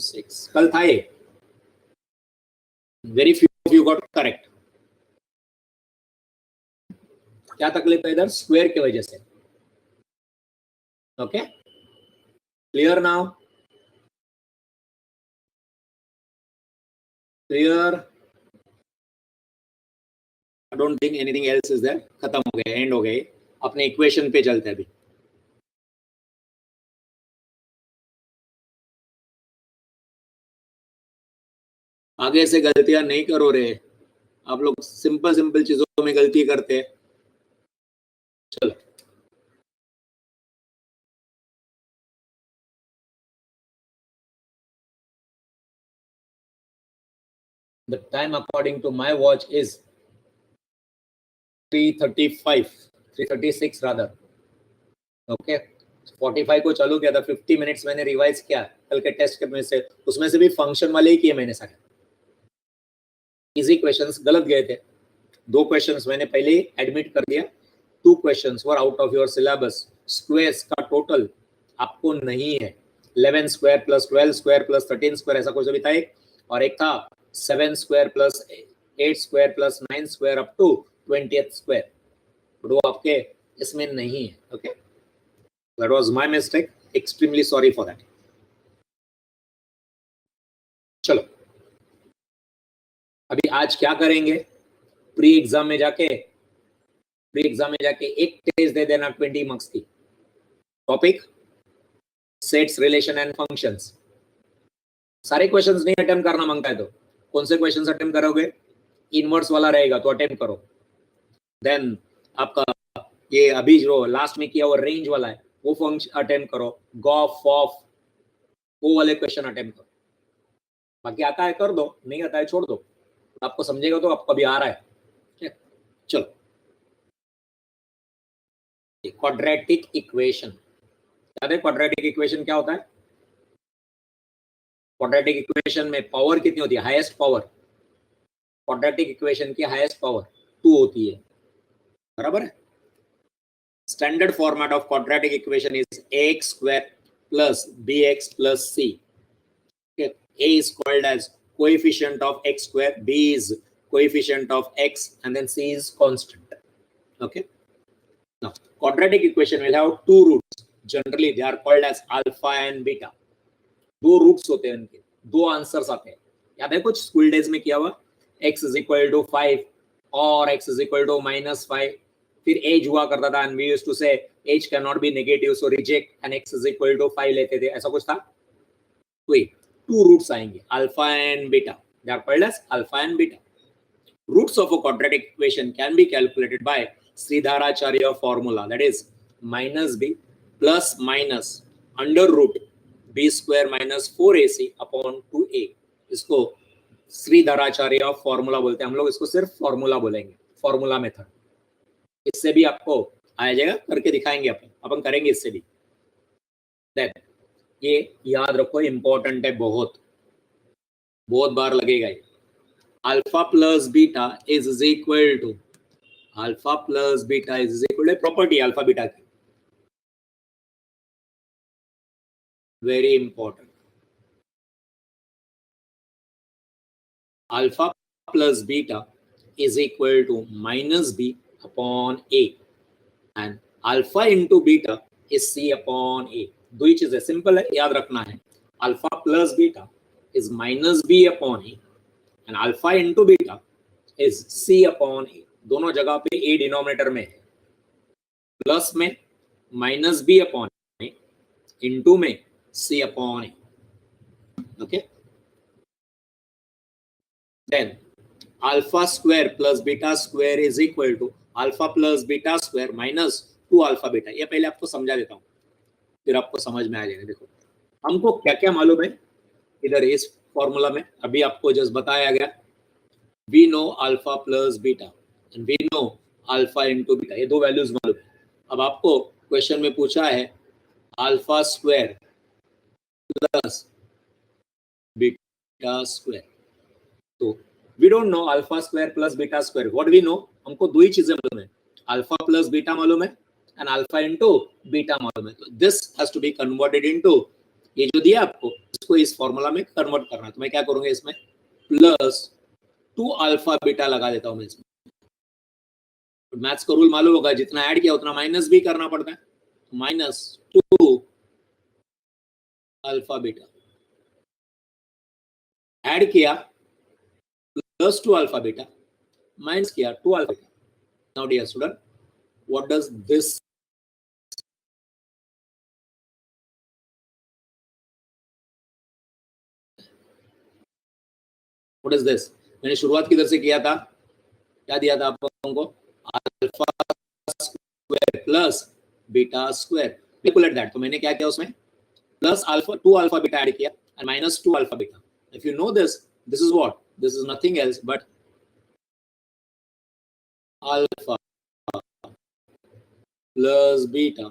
6 कल था ये, very few of you got correct. क्या तकलीफ है इधर? स्क्वायर की वजह से। Okay, clear now? Clear? I don't think anything else is there. खत्म हो गया, एंड हो गए। अपने इक्वेशन पे चलते हैं अभी। आगे से गलतियां नहीं करो रे, आप लोग सिंपल सिंपल चीजों में गलती करते हैं। चलो, the time according to my watch is 3:35, 3:36 rather. Okay, 45 को चालू किया था, 50 मिनट्स मैंने रिवाइज किया कल के टेस्ट में से, उसमें से भी फंक्शन वाले ही किए मैंने सारे। इजी क्वेश्चंस गलत गए थे, 2 क्वेश्चंस मैंने पहले ही एडमिट कर दिया, 2 questions were out of your syllabus. Squares का टोटल आपको नहीं है, 11 square plus 12 square plus 13 square ऐसा कुछ भी था एक, और एक था 7 square plus 8 square plus 9 square up to 20th square, वो आपके इसमें नहीं है। Okay, that was my mistake, extremely sorry for that. चलो, अभी आज क्या करेंगे? प्री एग्जाम में जाके एक टेस्ट दे देना 20 मार्क्स की। Topic sets, relation and functions. सारे क्वेश्चंस नहीं अटेम्प्ट करना मांगता है तो कौन से क्वेश्चंस अटेम्प्ट करोगे? इनवर्स वाला रहेगा तो अटेम्प्ट करो। देन आपका ये अभी जो लास्ट में किया वो रेंज वाला है, वो फंक्शन अटेम्प्ट करो। गॉफ ऑफ, वो वाले क्वेश्चन अटेम्प्ट करो। बाकी आता है कर दो, नहीं आता है छोड़ दो, आपको समझेगा तो आपको अभी आ रहा है। चलो, क्वाड्रेटिक इक्वेशन याद है? क्वाड्रेटिक इक्वेशन क्या होता है? क्वाड्रेटिक इक्वेशन में पावर कितनी होती है? Highest power. क्वाड्रेटिक इक्वेशन की हाईएस्ट पावर 2 होती है, बराबर है? Standard format of quadratic equation is ax square plus bx plus c. Okay, a is called as coefficient of x square, b is coefficient of x, and then c is constant. Okay, now quadratic equation will have 2 roots. Generally they are called as alpha and beta. 2 roots होते हैं उनके, 2 answers आते हैं। याद है कुछ school days में किया हुआ? x is equal to 5 और x is equal to -5, फिर एज हुआ करता था, and we used to say h cannot be negative so reject, and x is equal to 5 लेते थे, ऐसा कुछ था। तो 2 रूट्स आएंगे, alpha and beta, they are called as alpha and beta. Roots of a quadratic equation can be calculated by Sridharacharya formula, that is -b plus minus under root b square minus 4ac upon 2a. इसको Shridharacharya formula बोलते हैं हम लोग, इसको सिर्फ formula बोलेंगे, formula method. इससे भी आपको आ जाएगा, करके दिखाएंगे अपन करेंगे इससे भी। देन ये याद रखो, इंपॉर्टेंट है, बहुत बार लगेगा ये। Alpha plus beta is equal to property alpha beta की, very important. Alpha plus beta is equal to -b upon a, and alpha into beta is c upon a. दो ही चीजें सिंपल है, याद रखना है। Alpha plus beta is -b upon a and alpha into beta is c upon a. दोनों जगह पे a denominator में है, प्लस में -b upon a, इनटू में c upon a. Okay, then alpha square plus beta square is equal to alpha plus beta square minus 2 alpha beta. ये पहले आपको समझा देता हूँ, फिर आपको समझ में आ जाएगा। देखो हमको क्या क्या मालूम है इधर इस फॉर्मूला में, अभी आपको जस्ट बताया गया। we know alpha plus beta and we know alpha into beta, ये 2 वैल्यूज मालूम है। अब आपको क्वेश्चन में पूछा है alpha square plus beta square, तो we don't know alpha square plus beta square, what we know, हमको 2 ही चीजें मालूम है, अल्फा प्लस बीटा मालूम है एंड अल्फा इनटू बीटा मालूम है। तो this has to be converted into ये जो दिया आपको इसको इस फॉर्मूला में कन्वर्ट करना है, तो मैं क्या करूंगा इसमें प्लस 2 अल्फा बीटा लगा देता हूं मैं इसमें। मैथ्स का रूल मालूम होगा, जितना ऐड किया उतना माइनस भी करना पड़ता है, -2 अल्फा बीटा ऐड किया +2 अल्फा बीटा माइनस किया 2 alpha beta. Now dear student, what does this what is this? मैंने शुरुआत किधर से किया था, क्या दिया था आप लोगों को, alpha square plus beta square, calculate that. तो मैंने क्या किया उसमें plus alpha 2 alpha beta add किया and minus 2 alpha beta. If you know this, this is what, this is nothing else but alpha plus beta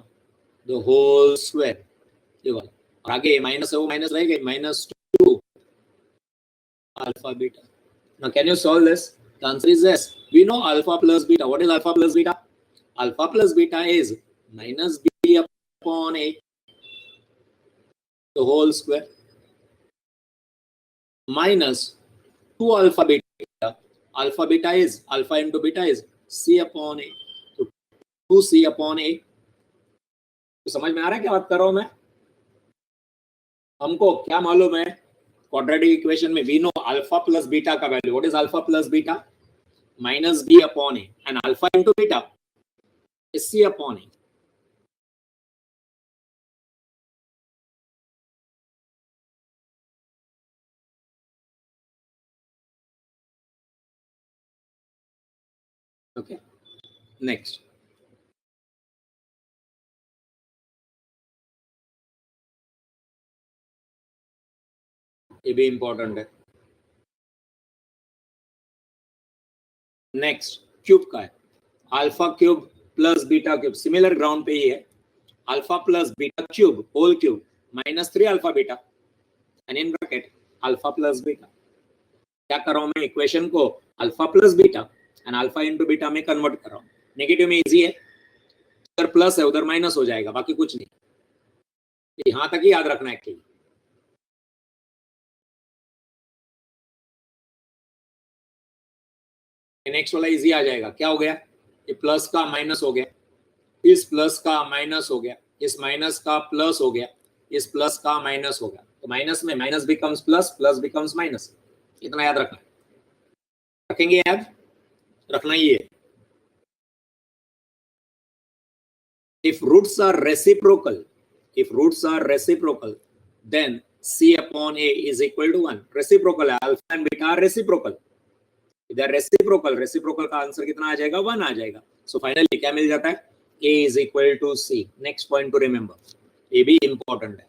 the whole square। ये वाला और आगे माइनस है वो माइनस रहेगा, -2 alpha beta। Now can you solve this? The answer is yes. We know alpha plus beta. What is alpha plus beta? Alpha plus beta is minus b upon a the whole square minus 2 alpha beta। alpha beta is, alpha into beta is c upon a, तो 2c upon a। तो समझ में आ रहा है क्या बात कर रहा हूं मैं? हमको क्या मालूम है क्वाड्रेटिक इक्वेशन में, we know alpha plus beta का value. What is alpha plus beta? Minus b upon a and alpha into beta is c upon a. Okay, next. ये भी इंपॉर्टेंट है। नेक्स्ट क्यूब का है, alpha cube plus beta cube, similar ground पे ही है। Alpha plus beta cube whole cube -3 alpha beta and in bracket alpha plus beta. क्या कर रहा हूं मैं, इक्वेशन को alpha plus beta and alpha into beta में कन्वर्ट कर रहा हूं। नेगेटिव में इजी है, उधर प्लस है उधर माइनस हो जाएगा, बाकी कुछ नहीं। यहां तक ही याद रखना है एक्चुअली। नेक्स्ट वाला इजी आ जाएगा। क्या हो गया, ये प्लस का माइनस हो गया, इस प्लस का माइनस हो गया, इस माइनस का प्लस हो गया, इस प्लस का माइनस हो गया। तो माइनस में minus becomes plus, plus becomes minus. इतना याद रखना है, रखेंगे याद, रखना ही है। If roots are reciprocal, if roots are reciprocal, then c upon a is equal to 1। Reciprocal है, alpha and beta are reciprocal. इधर रेसिप्रोकल, रेसिप्रोकल का आंसर कितना आ जाएगा, 1 आ जाएगा। सो फाइनली क्या मिल जाता है, a is equal to c। Next point two remember, ये भी इंपॉर्टेंट है।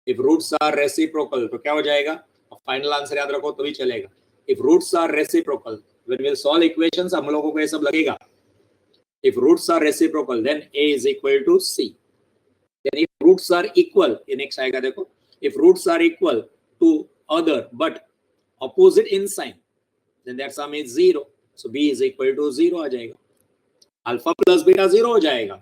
इफ रूट्स आर रेसिप्रोकल तो क्या हो जाएगा, फाइनल आंसर याद रखो तो भी चलेगा। If roots are reciprocal, when we will solve equations हम लोगों को ये सब लगेगा। If roots are reciprocal, then a is equal to c. Then if roots are equal, ये next आएगा देखो, if roots are equal to other but opposite in sign, then that sum is 0. So b is equal to 0 आ जाएगा। Alpha plus beta 0 हो जाएगा।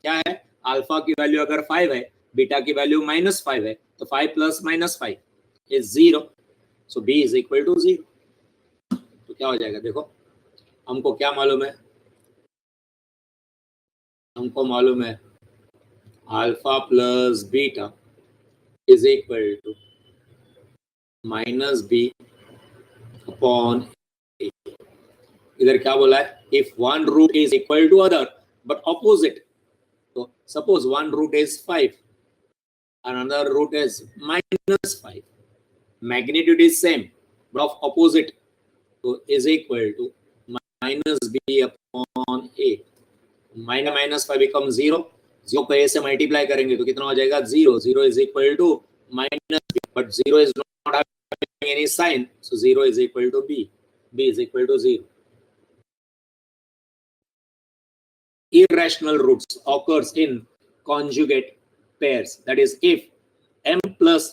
क्या है, alpha की value अगर 5 है, बीटा की वैल्यू -5 है, तो 5 plus -5 is 0. So b is equal to 0. तो क्या हो जाएगा देखो, हमको क्या मालूम है, हमको मालूम है alpha plus beta is equal to -b upon a। इधर क्या बोला है, if one root is equal to other but opposite, तो suppose one root is 5 and another root is -5, magnitude is same but of opposite, so is equal to -b upon a। -5 becomes 0, 0 को a से multiply करेंगे तो कितना हो जाएगा, 0। 0 is equal to -b, but 0 is not having any sign, so 0 is equal to b। b is equal to 0। Irrational roots occurs in conjugate pairs, that is if m plus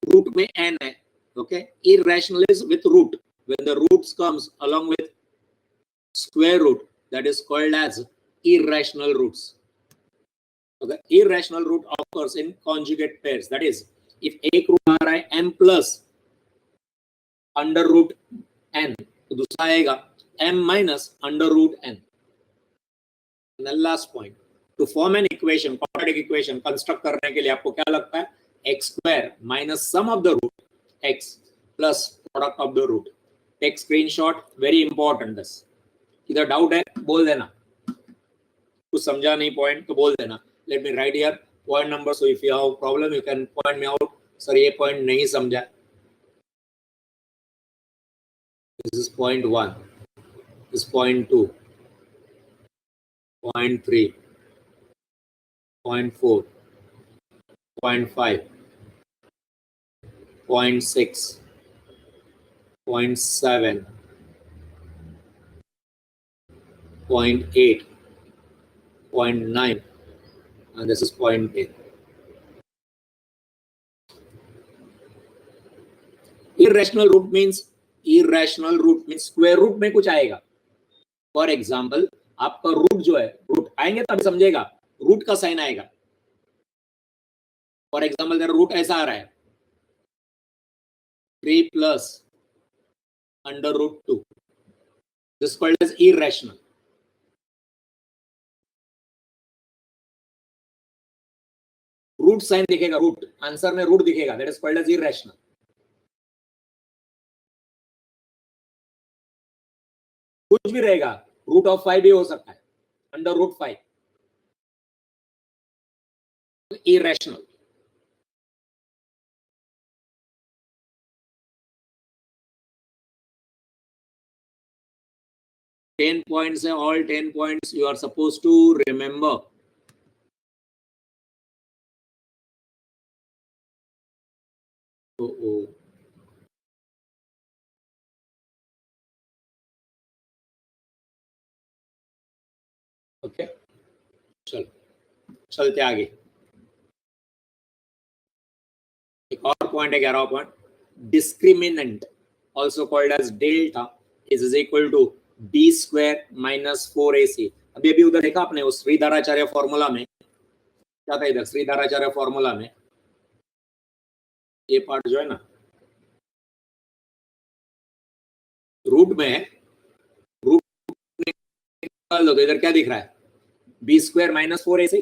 root में n है, okay, irrational is with root, when the roots comes along with square root, that is called as irrational roots। So the irrational root occurs in conjugate pairs. That is, if एक root आ रहा है m plus under root n, तो दूसरा आएगा m minus under root n. And the last point, to form an equation, quadratic equation construct करने के लिए आपको क्या लगता है? x square minus sum of the root x plus product of the root. Take screenshot, very important this. इधर doubt है बोल देना, कुछ समझा नहीं पॉइंट तो बोल देना. Let me write here point number, so if you have problem you can point me out. Sir ये पॉइंट नहीं समझा. This is point 1, this is point 2, point 3, point 4, point 5, point 6, point 7, point 8, point 9, and this is point 10. Irrational root means square root में कुछ आएगा. For example आपका root जो है, root आएंगे तब समझेगा, रूट का साइन आएगा. फॉर एग्जाम्पल तेरा रूट ऐसा आ रहा है 3 plus under root 2. This is called as irrational. Root sign दिखेगा, रूट आंसर में रूट दिखेगा, that is called as irrational. कुछ भी रहेगा, रूट ऑफ 5 भी हो सकता है, under root 5. Irrational. Ten points है, all 10 points you are suppose to remember. Okay, चलते आगे. एक और पॉइंट है 11वां point. Discriminant also called as delta is equal to b square minus 4ac. अभी उधर देखा आपने उस श्रीधराचार्य फॉर्मूला में क्या था? इधर श्रीधराचार्य फॉर्मूला में ये पार्ट जो है ना, रूट में है, रूट निकाल दो तो इधर क्या दिख रहा है? B square minus 4ac.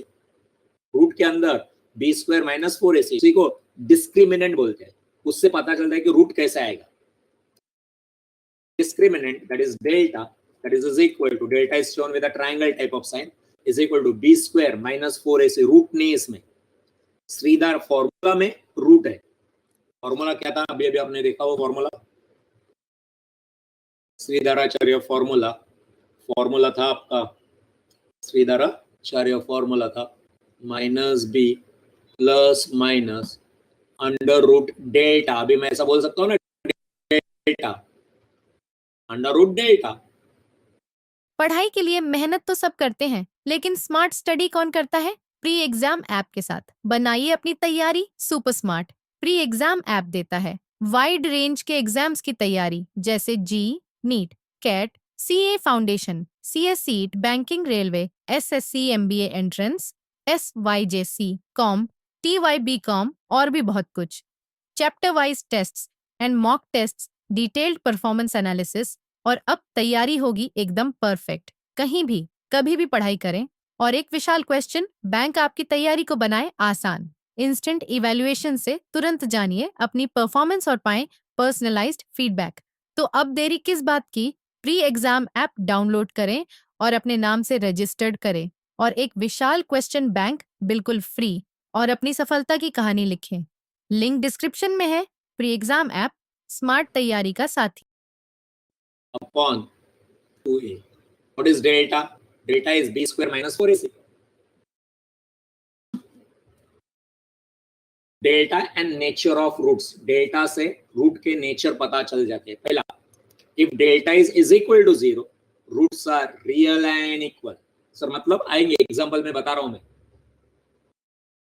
Root के अंदर बी स्क्वायर माइनस 4ac, इसी को डिस्क्रिमिनेंट बोलते हैं. उससे पता चलता है कि रूट कैसे आएगा. Discriminant, that is delta, that is equal to, delta is shown with a triangle type of sign, is equal to b square minus 4ac. Root नहीं इसमें, श्रीधर फॉर्मूला में रूट है. फॉर्मूला क्या था? अभी आपने देखा वो फॉर्मूला, श्रीधराचार्य फॉर्मूला था आपका, श्रीधराचार्य फॉर्मूला था minus b plus minus under root delta. अभी मैं ऐसा बोल सकता हूँ ना, डेल्टा अंडर रूट डेल्टा. पढ़ाई के लिए मेहनत तो सब करते हैं, लेकिन स्मार्ट स्टडी कौन करता है? प्री एग्जाम ऐप के साथ बनाइए अपनी तैयारी super smart. Pre exam app देता है वाइड रेंज के एग्जाम्स की तैयारी, जैसे JEE, NEET, CAT, CA foundation, CSEET, banking, railway, SSC, MBA entrance, SYJC, com, TYBCom और भी बहुत कुछ. Chapter wise tests and mock tests, detailed performance analysis, और अब तैयारी होगी एकदम परफेक्ट. कहीं भी कभी भी पढ़ाई करें, और एक विशाल क्वेश्चन बैंक आपकी तैयारी को बनाए आसान. इंस्टेंट इवैल्यूएशन से तुरंत जानिए अपनी परफॉर्मेंस और पाएं पर्सनलाइज्ड फीडबैक. तो अब देरी किस बात की? प्री एग्जाम ऐप डाउनलोड करें और अपने नाम से रजिस्टर्ड करें, और एक विशाल क्वेश्चन बैंक बिल्कुल फ्री, और अपनी सफलता की कहानी लिखें. लिंक डिस्क्रिप्शन में है. प्री एग्जाम ऐप स्मार्ट तैयारी का साथी. Upon 2a. What is delta? Delta is b square minus 4ac. Delta and nature of roots. Delta से रूट के नेचर पता चल जाते हैं. पहला, if delta is equal to 0, roots are real and equal. Sir मतलब आएंगे, एग्जांपल में बता रहा हूं मैं.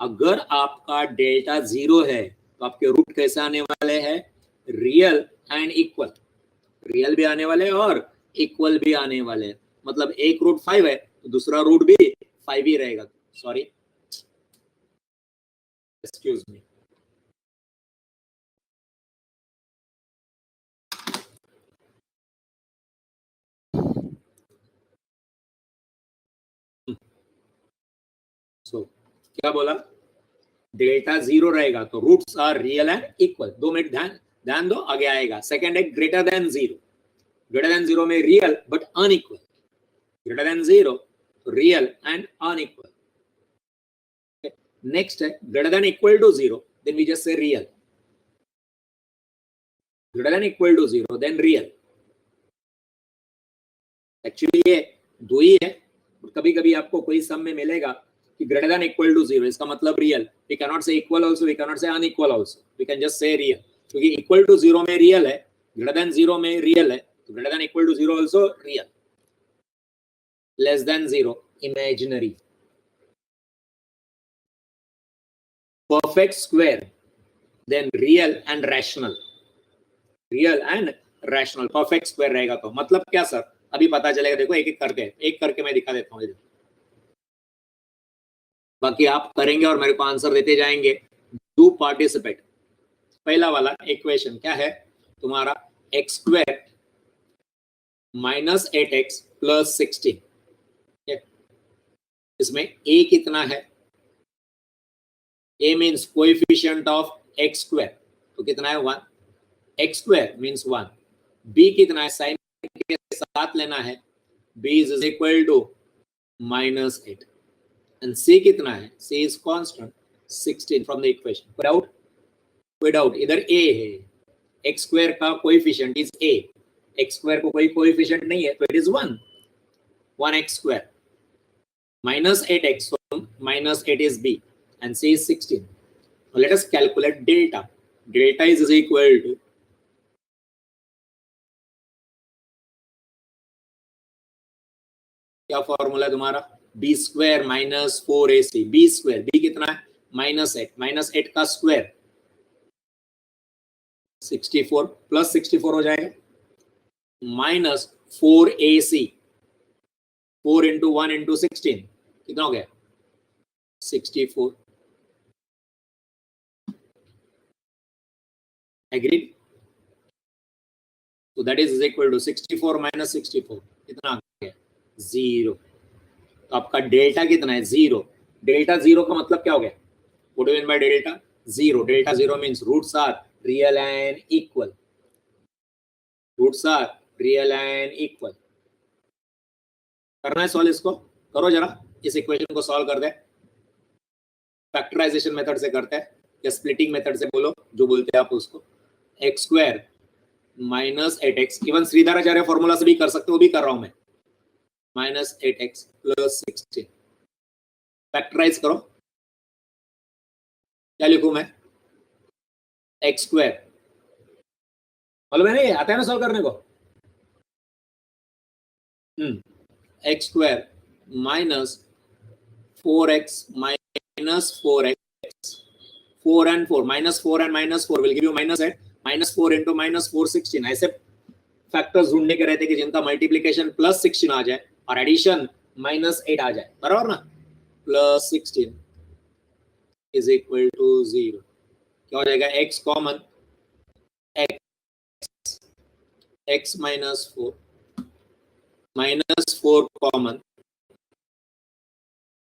अगर आपका डेल्टा 0 है तो आपके रूट कैसे आने वाले हैं? Real and equal. रियल भी आने वाले हैं और इक्वल भी आने वाले हैं. मतलब एक रूट 5 है तो दूसरा रूट भी 5 ही रहेगा. Sorry, excuse me. सो क्या बोला, डेल्टा 0 रहेगा तो roots are real and equal. 2 minute ध्यान ध्यान दो, आगे आएगा। सेकंड है ग्रेटर देन 0। ग्रेटर देन 0 में real but unequal. Greater than 0 real and unequal. Next है greater than equal to 0, then we just say real. Greater than equal to 0 then real. Actually ये दो ही है, कभी कभी आपको कोई सम में मिलेगा कि ग्रेटर देन इक्वल टू 0, इसका मतलब real. We can not say equal also, we can not say unequal also, we can just say real, क्योंकि इक्वल टू 0 में रियल है, ग्रेटर देन 0 में रियल है, तो greater than equal to 0 also real. Less than 0 imaginary. Perfect square then real and rational. Real and rational perfect square रहेगा तो मतलब क्या सर, अभी पता चलेगा। देखो एक एक करके मैं दिखा देता हूँ, बाकी आप करेंगे और मेरे को आंसर देते जाएंगे। Do participate. पहला वाला इक्वेशन क्या है तुम्हारा, x square minus 8x plus 16। इसमें a कितना है, a means coefficient of x square, तो कितना है 1। x square means 1। b कितना है, साइन के साथ लेना है, b is equal to minus 8। And c कितना है, c is constant 16 from the equation. कोई डाउट, इधर a है, x स्क्वायर का coefficient is a, x square को कोई कोएफिशिएंट नहीं है तो it is 1x square. minus 8x, so minus 8 is b and c is 16. Now let us calculate delta. Delta is equal to क्या formula है तुम्हारा, b square minus 4ac। b square, b कितना है minus 8, minus 8 का square 64 plus 64 हो जाएगा, minus 4ac, 4 into 1 into 16 कितना हो गया 64। Agreed? So that is equal to 64 minus 64 कितना आ गया 0। तो आपका डेल्टा कितना है 0। डेल्टा 0 का मतलब क्या हो गया, what do you mean by delta 0? Delta 0 means roots are real and equal. Roots are real and equal. करना है सॉल्व, इसको करो जरा, इस इक्वेशन को सॉल्व कर दे। फैक्टराइजेशन मेथड से करते हैं या स्प्लिटिंग मेथड से, बोलो जो बोलते हैं आप उसको। X square minus 8x, even Shridharacharya formula से भी कर सकते हो, वो भी कर रहा हूं मैं, माइनस 8x प्लस 16। फैक्टराइज करो, क्या लिखूं मैं, एक्स स्क्वायर, मालूम है ना, ये आता है ना सॉल्व करने को। X square minus 4x minus 4x, 4 and 4, minus 4 and minus 4 will give you minus 8, minus 4 into minus 4 16। ऐसे फैक्टर्स ढूंढने के रहते कि जिनका मल्टीप्लिकेशन प्लस 16 आ जाए और एडिशन माइनस 8 आ जाए, बराबर ना। Plus 16 is equal to 0। क्या हो जाएगा, x common, x minus 4, minus 4 common,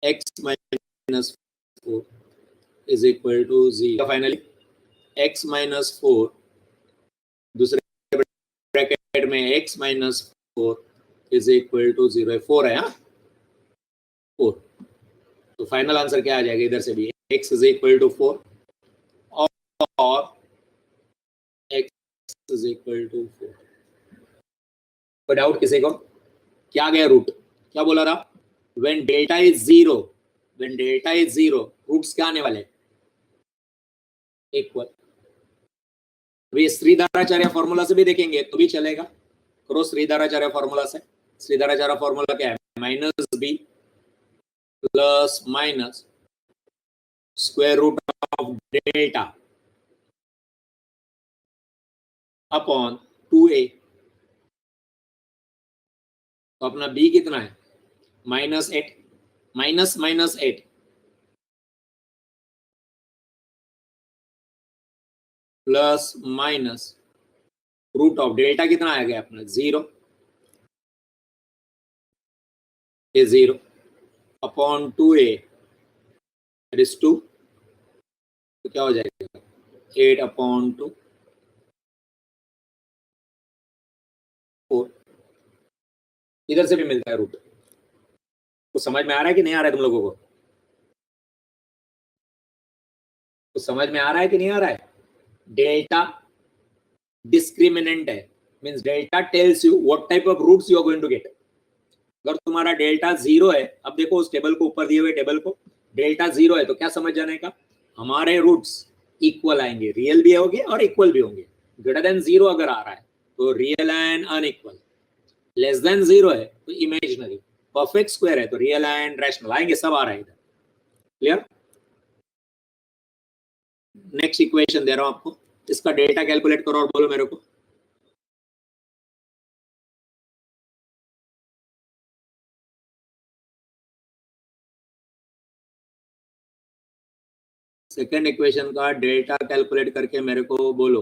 x minus 4 is equal to 0। Finally x minus 4, दूसरे ब्रैकेट में x minus 4 is equal to 0। 4 है, हाँ 4। तो फाइनल आंसर क्या आ जाएगा, इधर से भी x is equal to 4 और x is equal to 4। कोई डाउट किसी को? क्या आ गया रूट, क्या बोला रहा, when delta is 0, when delta is 0 roots क्या आने वाले, इक्वल। वे श्रीधराचार्य फॉर्मूला से भी देखेंगे तो भी चलेगा, करो श्रीधराचार्य फॉर्मूला से। श्रीधराचार्य फॉर्मूला क्या है, minus b plus minus square root of delta upon 2a। तो अपना b कितना है minus 8, minus minus 8, plus minus root of delta कितना आ गया अपना 0, ये 0 अपॉन 2a दैट इज 2, तो क्या हो जाएगा 8 अपॉन 2 4, इधर से भी मिलता है रूट। तो समझ में आ रहा है कि नहीं आ रहा है तुम लोगों को? तो समझ में आ रहा है कि नहीं आ रहा है? डेल्टा डिस्क्रिमिनेंट है, means delta tells you what type of roots you are going to get. अगर तुम्हारा डेल्टा 0 है, अब देखो उस टेबल को, ऊपर दिए हुए टेबल को, डेल्टा 0 है तो क्या समझ जाने का, हमारे रूट्स इक्वल आएंगे, रियल भी होंगे और इक्वल भी होंगे। ग्रेटर देन 0 अगर आ रहा है तो real and unequal, less than 0 है तो इमेजिनरी, परफेक्ट स्क्वायर है तो रियल एंड रैशनल आएंगे, सब आ रहा है इधर। क्लियर? नेक्स्ट इक्वेशन दे रहा हूं आपको, इसका डेल्टा कैलकुलेट करो और बोलो मेरे को। सेकेंड इक्वेशन का डेल्टा कैलकुलेट करके मेरे को बोलो।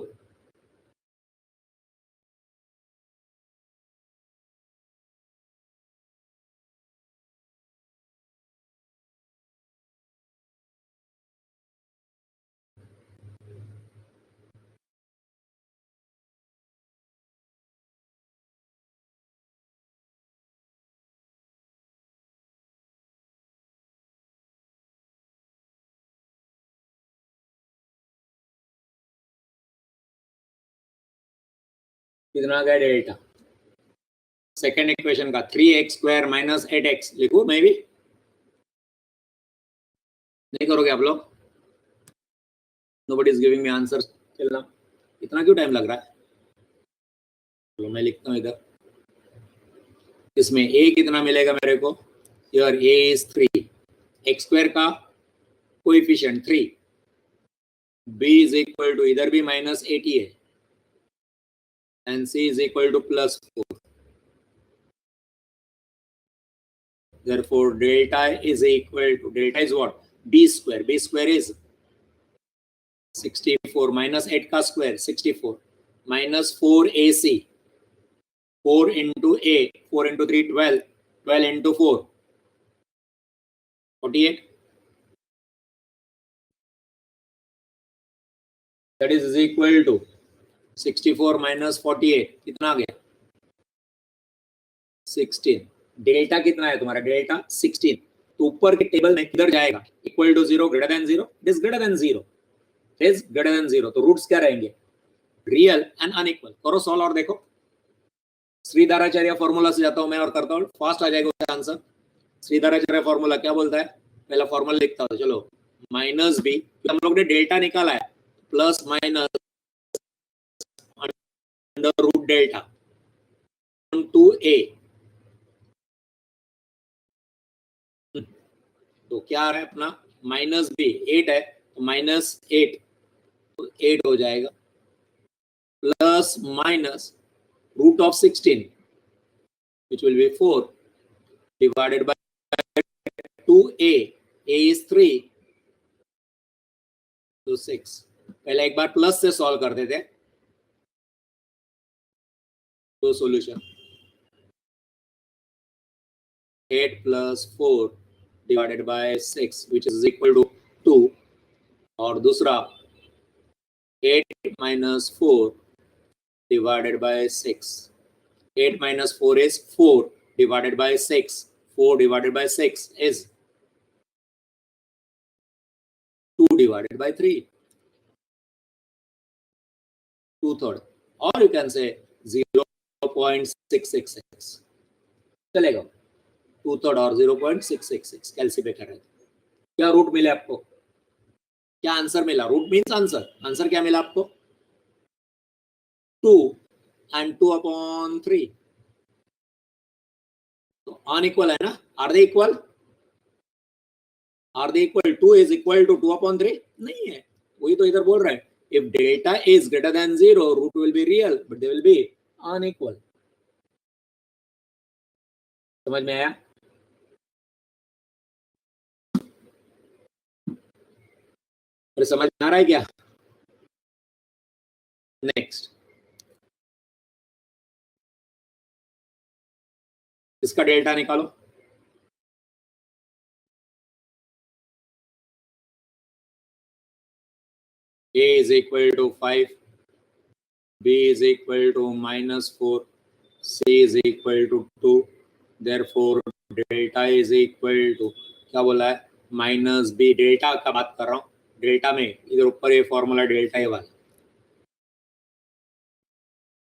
कितना गया डेल्टा सेकेंड इक्वेशन का? 3x स्क्वायर माइनस 8x लिखो, मैं भी नहीं करोगे आप लोग? Nobody is giving me answer till now. इतना क्यों टाइम लग रहा है? चलो मैं लिखता हूँ इधर। इसमें a कितना मिलेगा मेरे को? Here a is 3, x square का coefficient 3, b is equal to, इधर भी माइनस 80 है, and c is equal to plus 4. Therefore, delta is equal to, delta is what? B square. B square is 64 minus 8 का square 64 minus 4ac, 4 into a, 4 into 3 12, 12 into 4 48. That is equal to 64 minus 48 कितना आ गया? 16. Delta कितना है तुम्हारा? Delta 16। तो ऊपर के टेबल में किधर जाएगा? Equal to 0, greater than 0, it is greater than 0, is greater than 0। तो रूट्स क्या रहेंगे? Real and unequal. करो सॉल्व और देखो। श्रीधराचार्य फॉर्मूला से जाता हूं मैं और करता हूं, फास्ट आ जाएगा उसका आंसर। श्रीधराचार्य फॉर्मूला क्या बोलता है? पहला फॉर्मूला लिखता हूं, चलो। माइनस बी, हम लोग ने डेल्टा निकाला है, plus minus under root delta two a. तो क्या आ रहा है अपना? माइनस बी 8 है तो माइनस 8, तो 8 हो जाएगा, plus minus root of 16 which will be 4 divided by 2a, a is 3 तो 6। पहले एक बार प्लस से सॉल्व करते थे तो solution 8 plus 4 divided by 6 which is equal to 2, और दूसरा 8 minus 4 divided by 6, 8 minus 4 is 4 divided by 6, 4 divided by 6 is 2 divided by 3, 2/3, or you can say 0.666 चलेगा। 2/3 और 0.666 कैलकुलेटर है। क्या रूट मिले आपको? क्या आंसर मिला? Root means answer. आंसर क्या मिला आपको? 2 and 2/3। तो अनइक्वल है ना? Are they equal? Are they equal? 2 is equal to 2/3 नहीं है, वही तो इधर बोल रहा है। If delta is greater than 0, root will be real, but they will be unequal. समझ में आया? समझ में आ रहा है क्या? नेक्स्ट, इसका डेल्टा निकालो। A is equal to 5, B is equal to -4, C is equal to 2, therefore delta is equal to, क्या बोला है, -b। डेल्टा का बात कर रहा हूँ, डेल्टा में इधर ऊपर ये फॉर्मूला डेल्टा है वाला,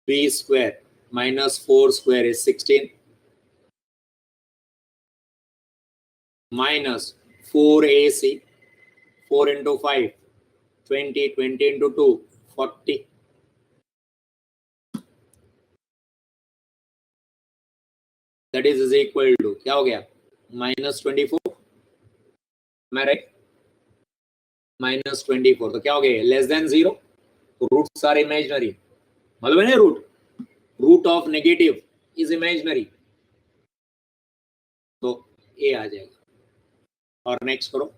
b square -4 square is 16 minus 4ac, 4 into 5 20, 20 into 2 40, that is equal to, क्या हो गया, -24, मैं राइट, -24, तो क्या हो गया, less than 0, roots are imaginary, मालूम है ना, root of negative is imaginary, तो ए आ जाएगा। और नेक्स्ट करो,